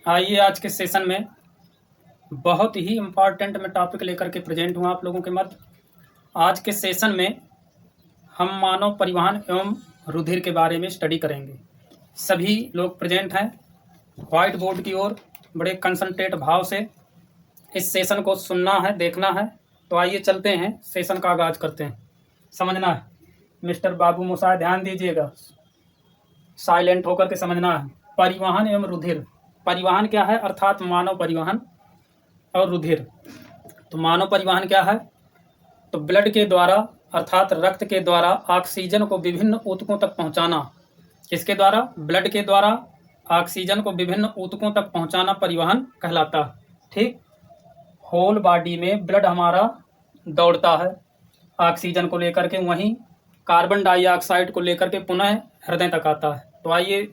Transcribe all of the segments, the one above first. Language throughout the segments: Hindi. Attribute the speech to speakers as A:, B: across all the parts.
A: आइए आज के सेशन में बहुत ही इम्पॉर्टेंट मैं टॉपिक लेकर के प्रेजेंट हूँ आप लोगों के मध्य। आज के सेशन में हम मानव परिवहन एवं रुधिर के बारे में स्टडी करेंगे। सभी लोग प्रेजेंट हैं व्हाइट बोर्ड की ओर, बड़े कंसंट्रेट भाव से इस सेशन को सुनना है, देखना है। तो आइए चलते हैं, सेशन का आगाज करते हैं। समझना है मिस्टर बाबू मोसा, ध्यान दीजिएगा, साइलेंट होकर के समझना है। परिवहन एवं रुधिर। परिवहन क्या है? अर्थात मानव परिवहन। और रुधिर, तो मानव परिवहन क्या है? तो ब्लड के द्वारा अर्थात रक्त के द्वारा ऑक्सीजन को विभिन्न ऊतकों तक पहुंचाना। किसके द्वारा? ब्लड के द्वारा ऑक्सीजन को विभिन्न ऊतकों तक पहुंचाना परिवहन कहलाता है। ठीक, होल बॉडी में ब्लड हमारा दौड़ता है ऑक्सीजन को लेकर के, वहीं कार्बन डाइऑक्साइड को लेकर के पुनः हृदय तक आता है। तो आइए,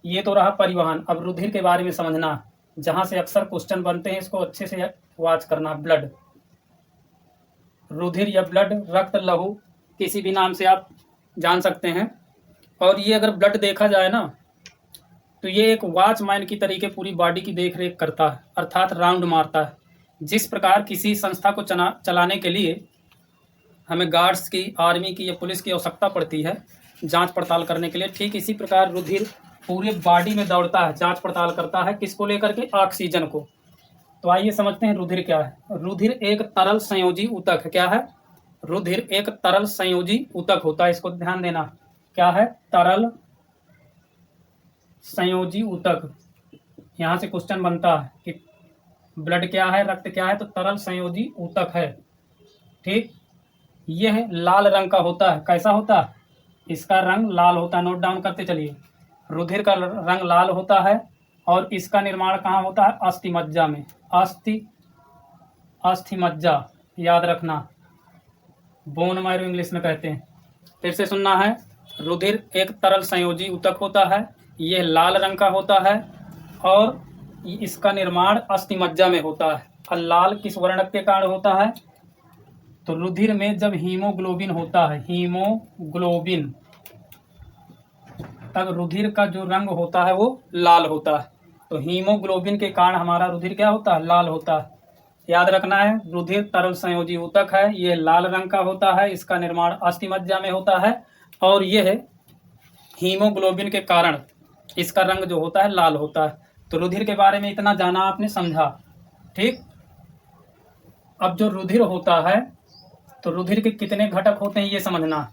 A: ये तो रहा परिवहन। अब रुधिर के बारे में समझना, जहां से अक्सर क्वेश्चन बनते हैं, इसको अच्छे से वॉच करना। ब्लड, रुधिर या ब्लड, रक्त, लहू, किसी भी नाम से आप जान सकते हैं। और ये अगर ब्लड देखा जाए ना, तो ये एक वॉचमैन की तरीके पूरी बॉडी की देख रेख करता है, अर्थात राउंड मारता है। जिस प्रकार किसी संस्था को चलाने के लिए हमें गार्ड्स की, आर्मी की या पुलिस की आवश्यकता पड़ती है जांच पड़ताल करने के लिए, ठीक इसी प्रकार रुधिर पूरे बॉडी में दौड़ता है, जांच पड़ताल करता है। किसको लेकर के? ऑक्सीजन को। तो आइए समझते हैं रुधिर क्या है। रुधिर एक तरल संयोजी ऊतक है। क्या है? रुधिर एक तरल संयोजी ऊतक होता है, इसको ध्यान देना। क्या है? तरल संयोजी ऊतक। यहां से क्वेश्चन बनता है कि ब्लड क्या है, रक्त क्या है, तो तरल संयोजी ऊतक है। ठीक, यह लाल रंग का होता है। कैसा होता है? इसका रंग लाल होता है, नोट डाउन करते चलिए। रुधिर का रंग लाल होता है और इसका निर्माण कहाँ होता है? अस्थि मज्जा में। अस्थि मज्जा, याद रखना, बोन मैरो इंग्लिश में कहते हैं। फिर से सुनना है, रुधिर एक तरल संयोजी ऊतक होता है, यह लाल रंग का होता है और इसका निर्माण अस्थि मज्जा में होता है। और लाल किस वर्णक के कारण होता है? तो रुधिर में जब हीमोग्लोबिन होता है, हीमोग्लोबिन, तब रुधिर का जो रंग होता है वो लाल होता है। तो हीमोग्लोबिन के कारण हमारा रुधिर क्या होता है? लाल होता है। याद रखना है, रुधिर तरल संयोजी ऊतक है, यह लाल रंग का होता है, इसका निर्माण अस्थि मज्जा में होता है और यह हीमोग्लोबिन के कारण इसका रंग जो होता है लाल होता है। तो रुधिर के बारे में इतना जाना, आपने समझा। ठीक, अब जो रुधिर होता है, तो रुधिर के कितने घटक होते हैं ये समझना।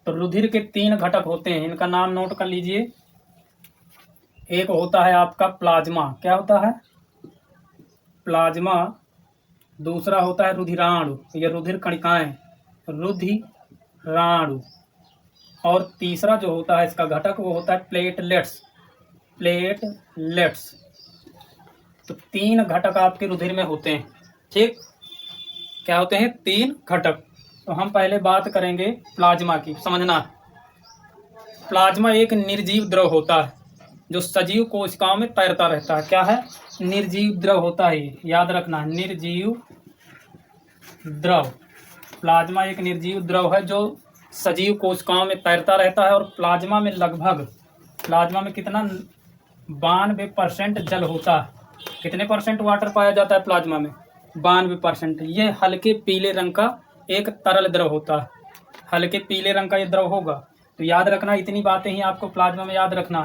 A: तो रुधिर के 3 घटक होते हैं, इनका नाम नोट कर लीजिए। एक होता है आपका प्लाज्मा। क्या होता है? प्लाज्मा। दूसरा होता है रुधिराणु, ये रुधिर कणिकाएं, रुधिराणु। और तीसरा जो होता है इसका घटक, वो होता है प्लेटलेट्स। प्लेटलेट्स। तो 3 घटक आपके रुधिर में होते हैं। ठीक, क्या होते हैं? 3 घटक। तो हम पहले बात करेंगे प्लाज्मा की। समझना, प्लाज्मा एक निर्जीव द्रव होता है जो सजीव कोशिकाओं में तैरता रहता है। क्या है? निर्जीव द्रव होता है, याद रखना, निर्जीव द्रव। प्लाज्मा एक निर्जीव द्रव है जो सजीव कोशिकाओं में तैरता रहता है। और प्लाज्मा में लगभग, प्लाज्मा में कितना? 92% जल होता है। कितने परसेंट वाटर पाया जाता है प्लाज्मा में? 92%। ये हल्के पीले रंग का एक तरल द्रव होता है, हल्के पीले रंग का ये द्रव होगा। तो याद रखना, इतनी बातें ही आपको प्लाज्मा में याद रखना।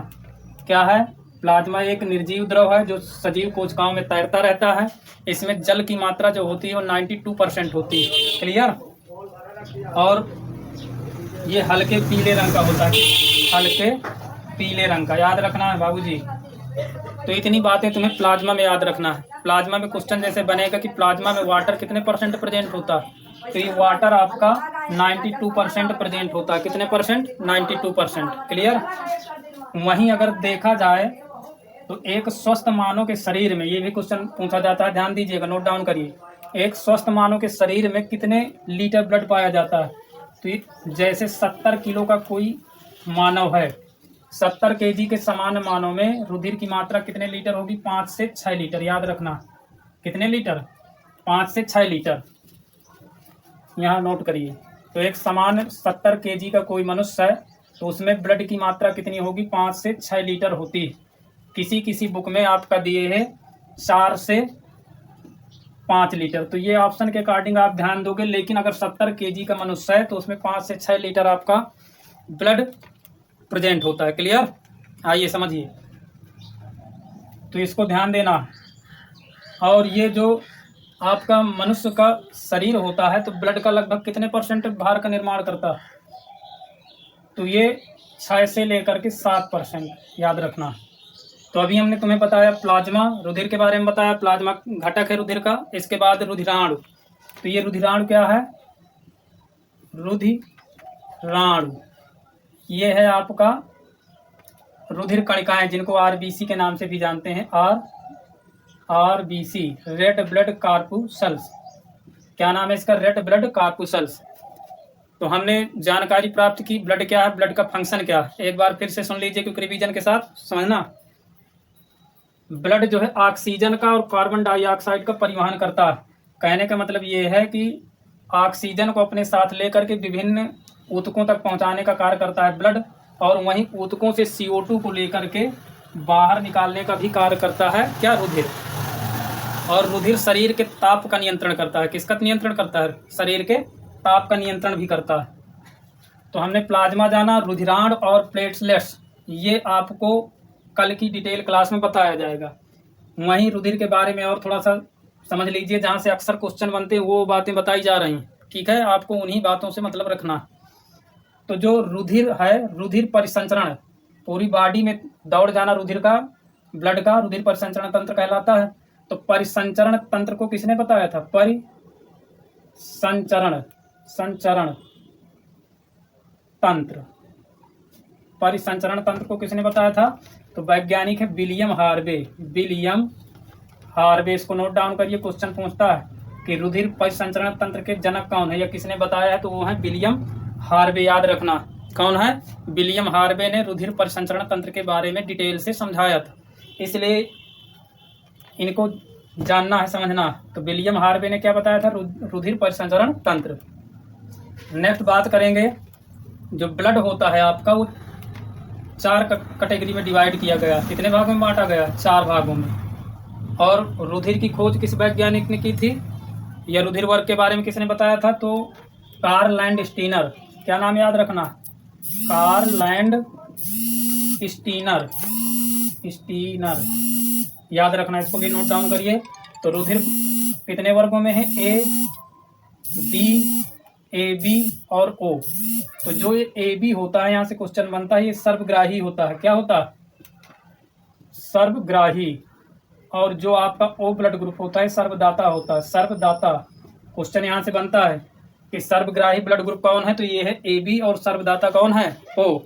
A: क्या है? प्लाज्मा एक निर्जीव द्रव है जो सजीव कोशिकाओं में तैरता रहता है। इसमें जल की मात्रा जो होती है वो 92% होती है। क्लियर? और ये हल्के पीले रंग का होता है, हल्के पीले रंग का, याद रखना है बाबूजी। तो इतनी बातें तुम्हें प्लाज्मा में याद रखना है। प्लाज्मा में क्वेश्चन जैसे बनेगा कि प्लाज्मा में वाटर कितने परसेंट प्रेजेंट होता है, तो ये वाटर आपका 92% प्रेजेंट होता है। कितने परसेंट? 92%। क्लियर? वहीं अगर देखा जाए तो एक स्वस्थ मानव के शरीर में, ये भी क्वेश्चन पूछा जाता है, ध्यान दीजिएगा, नोट डाउन करिए। एक स्वस्थ मानव के शरीर में कितने लीटर ब्लड पाया जाता है? तो जैसे 70 किलो का कोई मानव है, 70 केजी के समान मानव में रुधिर की मात्रा कितने लीटर होगी? 5 से 6 लीटर। याद रखना, कितने लीटर? 5 से 6 लीटर। यहाँ नोट करिए। तो एक समान 70 केजी का कोई मनुष्य है, तो उसमें ब्लड की मात्रा कितनी होगी? 5 से 6 लीटर होती है। किसी किसी बुक में आपका दिए है 4 से 5 लीटर। तो ये ऑप्शन के अकॉर्डिंग आप ध्यान दोगे, लेकिन अगर 70 kg का मनुष्य है तो उसमें 5 से 6 लीटर आपका ब्लड प्रेजेंट होता है। क्लियर? आइए समझिए, तो इसको ध्यान देना। और ये जो आपका मनुष्य का शरीर होता है तो ब्लड का लगभग कितने % भार का निर्माण करता है? तो ये 6 से लेकर के 7% याद रखना। तो अभी हमने तुम्हें बताया प्लाज्मा, रुधिर के बारे में बताया, प्लाज्मा घटक है रुधिर का। इसके बाद रुधिराणु। तो ये रुधिराणु क्या है? रुधिराणु ये है आपका रुधिर कणिकाएं, जिनको आरबीसी के नाम से भी जानते हैं। RBC, red blood corpuscles. क्या नाम है इसका? Red blood corpuscles. तो हमने जानकारी प्राप्त की ब्लड क्या है, ब्लड का फंक्शन क्या है। एक बार फिर से सुन लीजिए क्योंकि रिवीजन के साथ समझना। ब्लड जो है ऑक्सीजन का और कार्बन डाइऑक्साइड का परिवहन करता है। कहने का मतलब ये है कि ऑक्सीजन को अपने साथ लेकर के विभिन्न ऊतकों तक पहुंचाने का कार्य करता है ब्लड, और वहीं ऊतकों से CO2 को लेकर के बाहर निकालने का भी कार्य करता है क्या? रुधिर। और रुधिर शरीर के ताप का नियंत्रण करता है। किसका नियंत्रण करता है? शरीर के ताप का नियंत्रण भी करता है। तो हमने प्लाज्मा जाना, रुधिराण और प्लेटलेट्स, ये आपको कल की डिटेल क्लास में बताया जाएगा। वहीं रुधिर के बारे में और थोड़ा सा समझ लीजिए, जहाँ से अक्सर क्वेश्चन बनते हैं वो बातें बताई जा रही हैं। ठीक है, आपको उन्हीं बातों से मतलब रखना। तो जो रुधिर है, रुधिर परिसंचरण, पूरी बॉडी में दौड़ जाना रुधिर का, ब्लड का, रुधिर परिसंचरण तंत्र कहलाता है। तो परिसंचरण तंत्र को किसने बताया था? संचरण तंत्र, परिसंचरण तंत्र को किसने बताया था? तो वैज्ञानिक है विलियम हार्वे। विलियम हार्वे, इसको नोट डाउन करिए। क्वेश्चन पूछता है कि रुधिर परिसंचरण तंत्र के जनक कौन है या किसने बताया है? तो वो है विलियम हार्वे। याद रखना कौन है? विलियम हार्वे ने रुधिर परिसंचरण तंत्र के बारे में डिटेल से समझाया था, इसलिए इनको जानना है, समझना। तो विलियम हार्वे ने क्या बताया था? रुधिर परिसंचरण तंत्र। नेक्स्ट बात करेंगे, जो ब्लड होता है आपका वो 4 कैटेगरी में डिवाइड किया गया। कितने भागों में बांटा गया? 4 भागों में। और रुधिर की खोज किस वैज्ञानिक ने की थी या रुधिर वर्ग के बारे में किसने बताया था? तो कार्ल लैंडस्टीनर। क्या नाम याद रखना? Karl Landsteiner. याद रखना, इसको भी नोट डाउन करिए। तो रुधिर कितने वर्गों में है? ए बी और ओ। तो जो ये ए बी होता है, यहाँ से क्वेश्चन बनता है, ये सर्वग्राही होता है। क्या होता है? सर्वग्राही। और जो आपका ओ ब्लड ग्रुप होता है सर्वदाता होता है। सर्वदाता। क्वेश्चन यहाँ से बनता है कि सर्वग्राही ब्लड ग्रुप कौन है? तो ये है ए बी, और सर्वदाता कौन है? ओ।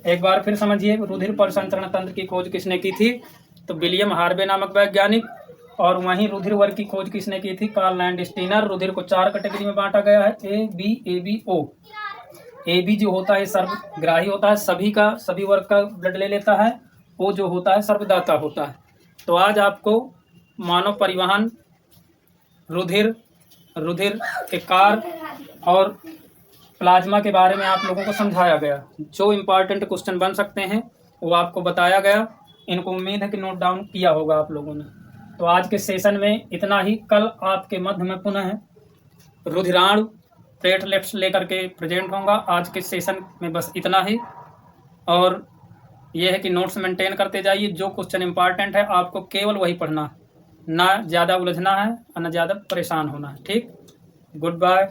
A: एक बार फिर समझिए, रुधिर परिसंचरण तंत्र की खोज किसने की थी? तो विलियम हार्वे नामक वैज्ञानिक। और वहीं रुधिर वर्ग की खोज किसने की थी? Karl Landsteiner. रुधिर को 4 कैटेगरी में बांटा गया है, A B O. A B जो होता है सर्वग्राही होता है, सभी वर्ग का ब्लड ले लेता है। ओ जो होता है सर्वदाता होता है। तो आज आपको मानव परिवहन, रुधिर के कार्य और प्लाज्मा के बारे में आप लोगों को समझाया गया। जो इम्पोर्टेंट क्वेश्चन बन सकते हैं वो आपको बताया गया। इनको उम्मीद है कि नोट डाउन किया होगा आप लोगों ने। तो आज के सेशन में इतना ही। कल आपके मध्य में पुनः रुधिराणु, प्लेटलेट्स लेकर के प्रेजेंट होगा। आज के सेशन में बस इतना ही। और यह है कि नोट्स मेंटेन करते जाइए। जो क्वेश्चन इंपॉर्टेंट है आपको केवल वही पढ़ना, ना ज़्यादा उलझना है और ना ज़्यादा परेशान होना है। ठीक, गुड बाय।